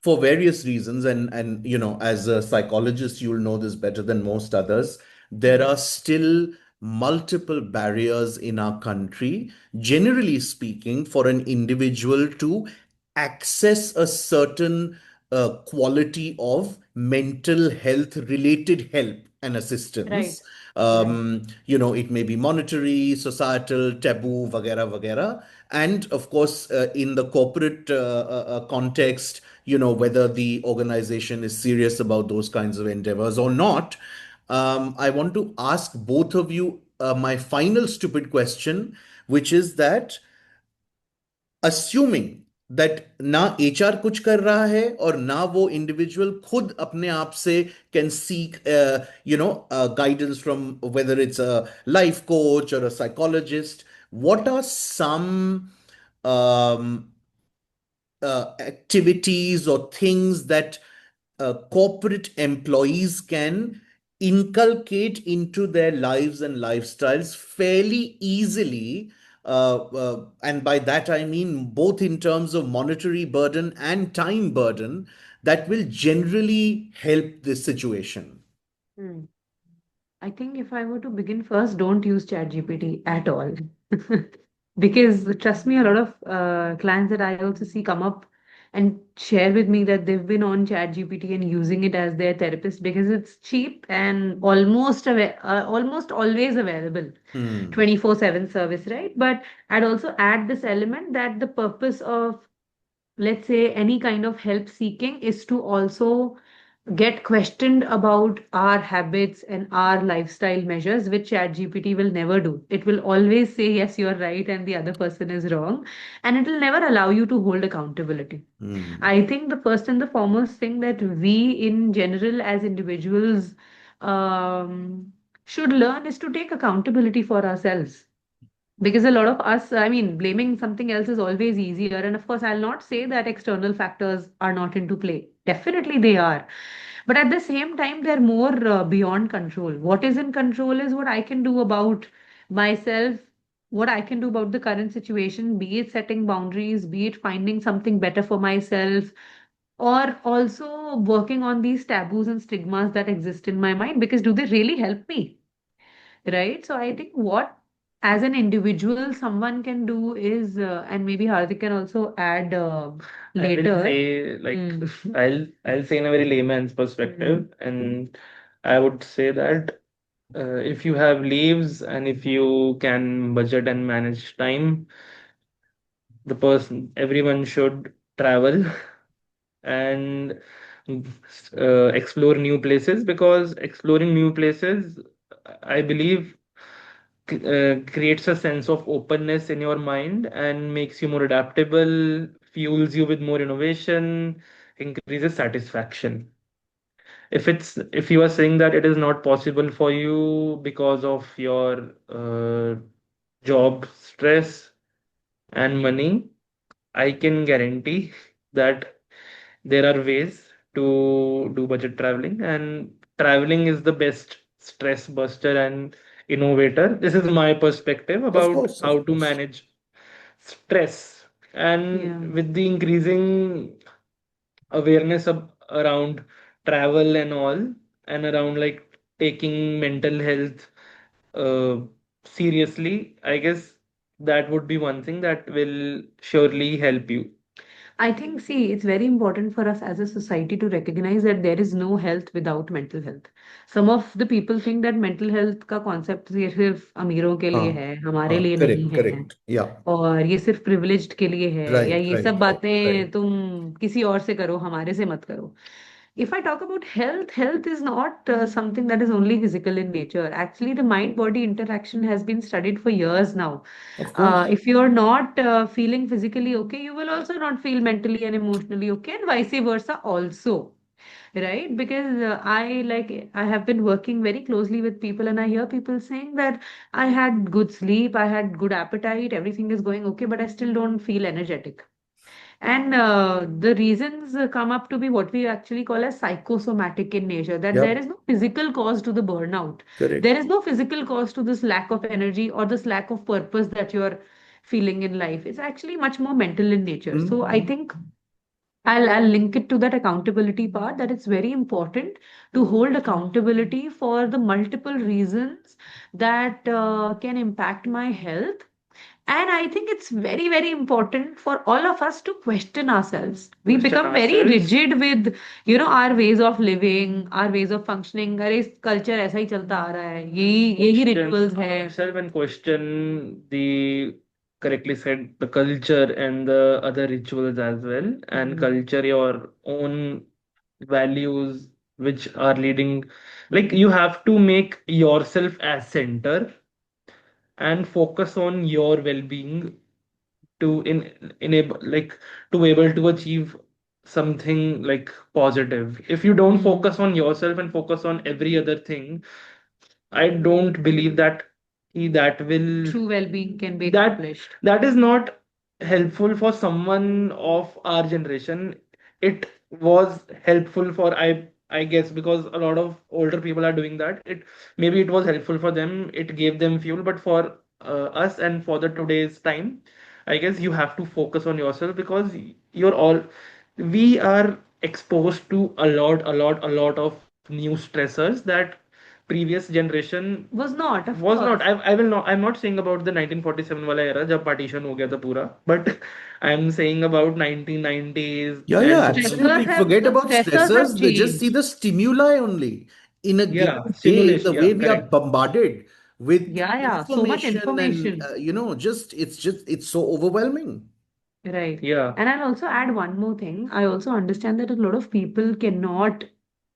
for various reasons, and as a psychologist, you'll know this better than most others, there Hmm. are still multiple barriers in our country, generally speaking, for an individual to access a certain quality of mental health related help and Right, assistance. right. It may be monetary, societal, taboo, vagera, vagera. And of course, in the corporate context, whether the organization is serious about those kinds of endeavors or not. I want to ask both of you my final stupid question, which is that assuming that ना HR कुछ कर रहा है और ना वो individual खुद अपने आप से can seek guidance from whether it's a life coach or a psychologist. What are some um, activities or things that corporate employees can inculcate into their lives and lifestyles fairly easily? And by that I mean both in terms of monetary burden and time burden that will generally help this situation. Hmm. I think if I were to begin first, don't use ChatGPT at all. Because trust me, a lot of clients that I also see come up and share with me that they've been on ChatGPT and using it as their therapist because it's cheap and almost always available. Hmm. 24/7 service, right? But I'd also add this element that the purpose of, let's say, any kind of help seeking is to also get questioned about our habits and our lifestyle measures, which ChatGPT will never do. It will always say, yes, you're right, and the other person is wrong. And it will never allow you to hold accountability. Hmm. I think the first and the foremost thing that we, in general, as individuals, should learn is to take accountability for ourselves, because a lot of us, I mean, blaming something else is always easier. And of course, I'll not say that external factors are not into play. Definitely they are. But at the same time, they're more beyond control. What is in control is what I can do about myself, what I can do about the current situation, be it setting boundaries, be it finding something better for myself, or also working on these taboos and stigmas that exist in my mind, because do they really help me? Right? So I think what, as an individual, someone can do is, and maybe Hardik can also add I will later. say, like, Mm, I'll say in a very layman's mm, perspective, and I would say that if you have leaves and if you can budget and manage time, everyone should travel and explore new places, because exploring new places, I believe, creates a sense of openness in your mind and makes you more adaptable, fuels you with more innovation, increases satisfaction. If you are saying that it is not possible for you because of your job stress and money, I can guarantee that there are ways to do budget traveling, and traveling is the best stress buster and innovator. This is my perspective Of about course, how of to course. manage stress. And yeah. with the increasing awareness around travel and all, and around like taking mental health uh, seriously, I guess that would be one thing that will surely help you. I think, see, it's very important for us as a society to recognize that there is no health without mental health. Some of the people think that mental health का concept सिर्फ अमीरों के लिए हाँ, है, हमारे हाँ, लिए नहीं correct, है, correct. Yeah, और ये सिर्फ privileged के लिए है, या right, ये right, सब right, बातें right. तुम किसी और से करो, हमारे से मत करो. If I talk about health, health is not something that is only physical in nature. Actually, the mind-body interaction has been studied for years now. Of course. If you're not feeling physically okay, you will also not feel mentally and emotionally okay, and vice versa also. Right? Because I have been working very closely with people, and I hear people saying that I had good sleep, I had good appetite, everything is going okay, but I still don't feel energetic. And the reasons come up to be what we actually call as psychosomatic in nature, that there Yep, is no physical cause to the burnout. There correct. is no physical cause to this lack of energy or this lack of purpose that you're feeling in life. It's actually much more mental in nature. So I Mm-hmm. think I'll link it to that accountability part, that it's very important to hold accountability for the multiple reasons that can impact my health. And I think it's very, very important for all of us to question ourselves. We Question become very ourselves, rigid with, our ways of living, our ways of functioning. अरे culture ऐसा ही चलता आ रहा है. यही question rituals है. ourselves, and question the, correctly said, the culture and the other rituals as well, and Hmm. culture your own values which are leading, like, you have to make yourself as center and focus on your well-being to enable, like, to able to achieve something like positive. If you don't Hmm. focus on yourself and focus on every other thing, I don't believe that that will, True well-being can be that accomplished. that is not helpful for someone of our generation. It was helpful for, I guess, because a lot of older people are doing that. It, maybe it was helpful for them, it gave them fuel, but for us and for the today's time, I guess you have to focus on yourself, because you're all, we are exposed to a lot of new stressors that previous generation Was not, of was not. course. I will not, I'm not saying about the 1947 वाला era जब partition हो गया था पूरा, but I'm saying about 1990s Yeah, yeah, and Stressors absolutely. have Forget about stressors have stressors. They just see changed. the stimuli only. In a yeah, given day, stimulation, the yeah, way we are correct. bombarded with Yeah, yeah. So much information and, information. it's so overwhelming. Right. Yeah, And I'll also add one more thing. I also understand that a lot of people cannot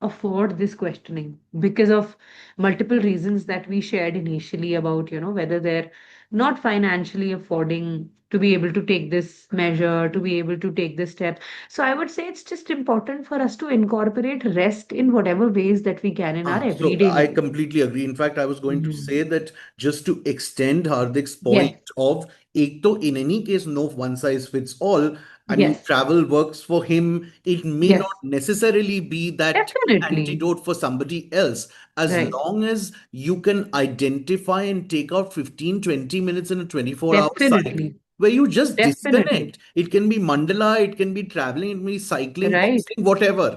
afford this questioning because of multiple reasons that we shared initially about, whether they're not financially affording to be able to take this measure, to be able to take this step. So I would say it's just important for us to incorporate rest in whatever ways that we can in our So everyday I life. completely agree. In fact, I was going to Mhm. say that just to extend Hardik's point Yes, of ek to in any case, no one size fits all. I mean, yes, travel works for him. It may not yes, necessarily be that definitely. antidote for somebody else. As Right. long as you can identify and take out 15, 20 minutes in a 24-hour cycle Definitely. where you just Definitely. disconnect. It can be mandala, it can be traveling, it can be cycling, Right. boxing, whatever.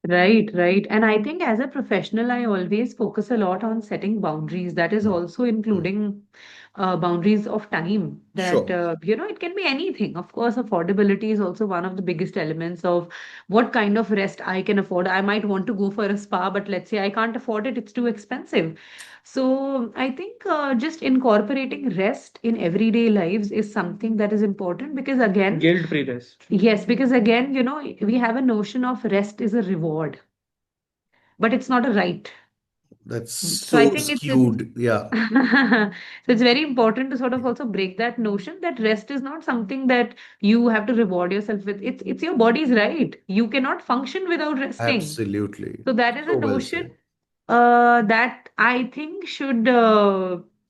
Right, right. And I think as a professional, I always focus a lot on setting boundaries. That is Hmm. also Hmm. including boundaries of time. That, Sure. it can be anything. Of course, affordability is also one of the biggest elements of what kind of rest I can afford. I might want to go for a spa, but let's say I can't afford it, it's too expensive. So I think just incorporating rest in everyday lives is something that is important because, again, guilt-free rest. yes, because again, we have a notion of rest is a reward, but it's not a right. That's So I so think it's skewed. Yeah, so it's very important to sort of also break that notion that rest is not something that you have to reward yourself with. It's your body's right. You cannot function without resting. absolutely. So that is a So well notion said. that I think should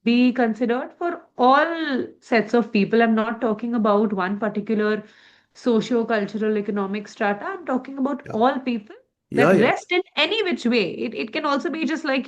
be considered for all sets of people. I'm not talking about one particular socio-cultural economic strata. I'm talking about Yeah. all people Yeah, that yeah. rest in any which way. It can also be just like,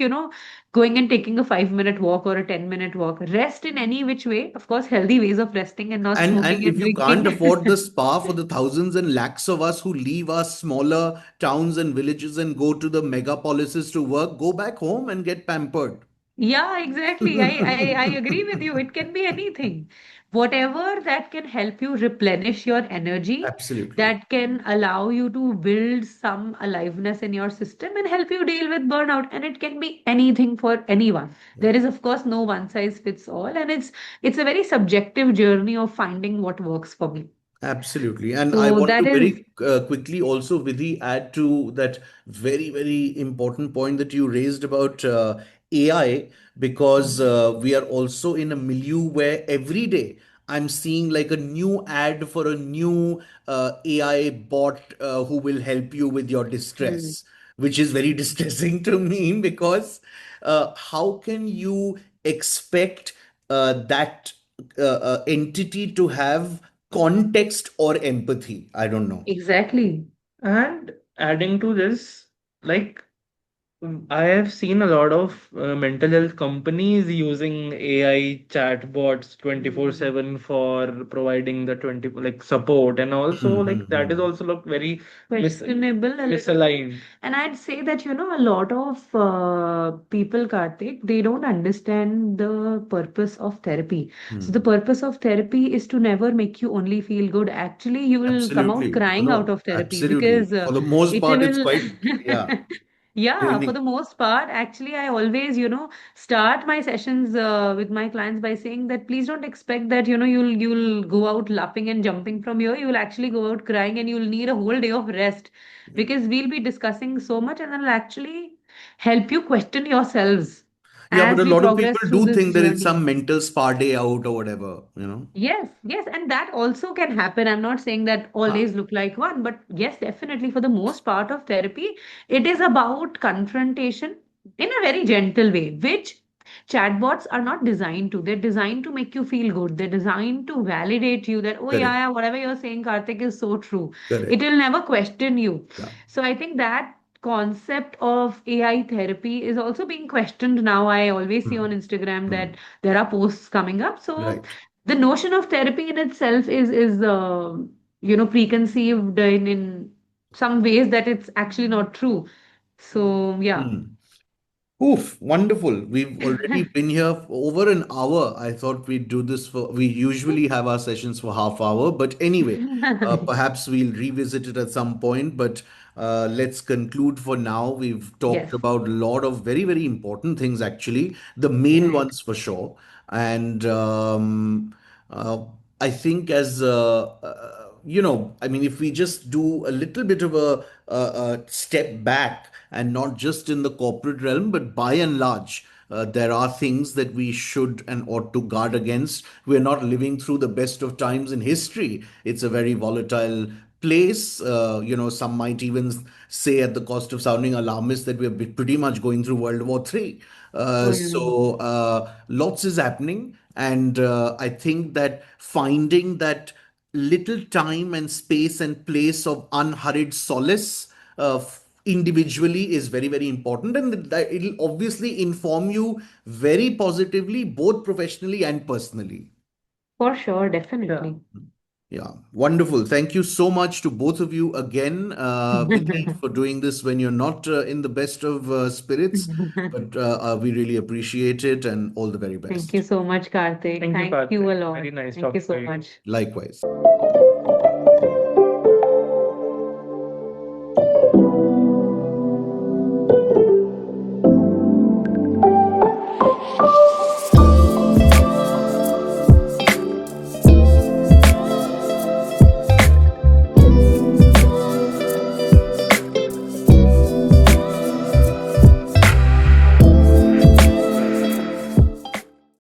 going and taking a 5-minute walk or a 10-minute walk. Rest in any which way. Of course, healthy ways of resting and not And smoking and if you can't drinking. afford the spa for the thousands and lakhs of us who leave our smaller towns and villages and go to the megapolises to work, go back home and get pampered. Yeah, exactly. I agree with you. It can be anything. Whatever that can help you replenish your energy, Absolutely. that can allow you to build some aliveness in your system and help you deal with burnout. And it can be anything for anyone. Yeah. There is, of course, no one size fits all, and it's a very subjective journey of finding what works for me. Absolutely. And I So want that to is, very quickly also, Vidhi, add to that very, very important point that you raised about AI, because we are also in a milieu where every day I'm seeing like a new ad for a new AI bot who will help you with your hmm, distress, which is very distressing to me because how can you expect that entity to have context or empathy? I don't know. exactly. And adding to this, like, I have seen a lot of mental health companies using AI chatbots Hmm. 24/7 for providing the 20 like support, and also like that is Hmm. also look very Questionable a little bit. misaligned. And I'd say that, a lot of people, Karthik, they don't understand the purpose of therapy. So the Hmm. purpose of therapy is to never make you only feel good. Actually, you will come out Absolutely. No, crying out no, of therapy absolutely. because For the most it part, it's will. quite, yeah, Yeah, for the draining. most part, actually, I always, start my sessions with my clients by saying that please don't expect that, you'll go out laughing and jumping from here. You will actually go out crying and you'll need a whole day of rest Yeah. because we'll be discussing so much and it'll actually help you question yourselves. Yeah, but as a we lot of people progress through do this think there is journey. some mental spa day out or whatever, you know. Yes, yes, and that also can happen. I'm not saying that all Huh. days look like one, but yes, definitely for the most part of therapy, it is about confrontation in a very gentle way, which chatbots are not designed to. They're designed to make you feel good. They're designed to validate you that, oh, yeah, Correct. yeah, whatever you're saying, Karthik, is so true. It Correct. will never question you. Yeah. So I think that concept of AI therapy is also being questioned now. I always see on Hmm. Instagram that Hmm. there are posts coming up. So Right. the notion of therapy in itself is preconceived in some ways that it's actually not true. So yeah. Hmm. Oof, wonderful. We've already been here for over an hour. I thought we'd do this for, we usually have our sessions for half hour, but anyway, perhaps we'll revisit it at some point. But let's conclude for now. We've talked Yes, about a lot of very, very important things, actually, the main right. ones for sure. And uh, I think I mean, if we just do a little bit of a step back and not just in the corporate realm, but by and large, there are things that we should and ought to guard against. We're not living through the best of times in history. It's a very volatile place. Some might even say, at the cost of sounding alarmist, that we're pretty much going through World War III. Oh, yeah. Lots is happening, and I think that finding that little time and space and place of unhurried solace individually is very, very important, and that it'll obviously inform you very positively, both professionally and personally. For sure, Yeah. definitely. Yeah, wonderful. Thank you so much to both of you again, Vidhi, for doing this when you're not in the best of spirits. But we really appreciate it, and all the very Thank you best. so much, Karthik. Thank you, Thank you Karthik. a lot. Very nice Thank you talking to so you. much. Likewise.